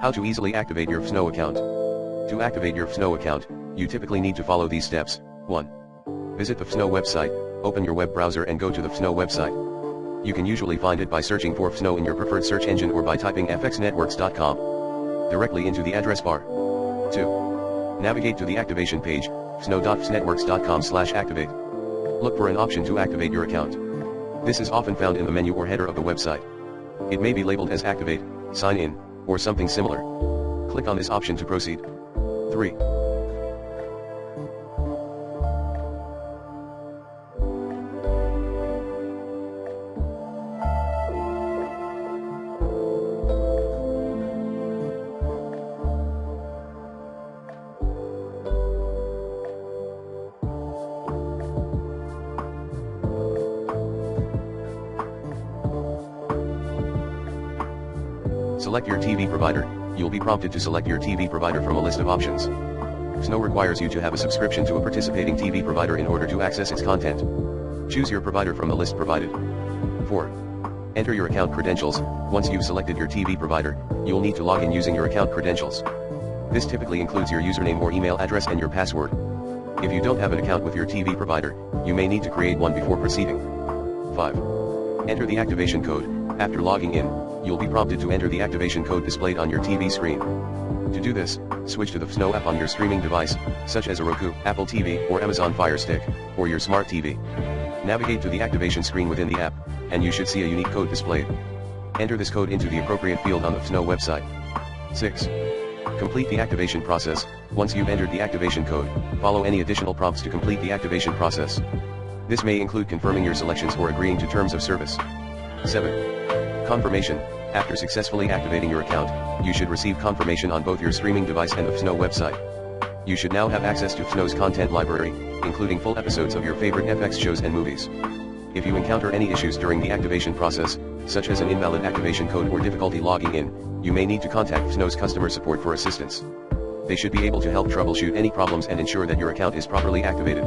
How to easily activate your FXNOW account. To activate your FXNOW account, you typically need to follow these steps. 1. Visit the FXNOW website, open your web browser and go to the FXNOW website. You can usually find it by searching for FXNOW in your preferred search engine or by typing fxnetworks.com directly into the address bar. 2. Navigate to the activation page, fxnow.fxnetworks.com/activate. Look for an option to activate your account. This is often found in the menu or header of the website. It may be labeled as Activate, Sign In, or something similar. Click on this option to proceed. 3. Select your TV provider. You'll be prompted to select your TV provider from a list of options. FXNOW requires you to have a subscription to a participating TV provider in order to access its content. Choose your provider from the list provided. 4. Enter your account credentials. Once you've selected your TV provider, you'll need to log in using your account credentials. This typically includes your username or email address and your password. If you don't have an account with your TV provider, you may need to create one before proceeding. 5. Enter the activation code. After logging in, you'll be prompted to enter the activation code displayed on your TV screen. To do this, switch to the FXNOW app on your streaming device, such as a Roku, Apple TV, or Amazon Fire Stick, or your smart TV. Navigate to the activation screen within the app, and you should see a unique code displayed. Enter this code into the appropriate field on the FXNOW website. 6. Complete the activation process. Once you've entered the activation code, follow any additional prompts to complete the activation process. This may include confirming your selections or agreeing to terms of service. 7. Confirmation. After successfully activating your account, you should receive confirmation on both your streaming device and the FXNOW website. You should now have access to FXNOW's content library, including full episodes of your favorite FX shows and movies. If you encounter any issues during the activation process, such as an invalid activation code or difficulty logging in, you may need to contact FXNOW's customer support for assistance. They should be able to help troubleshoot any problems and ensure that your account is properly activated.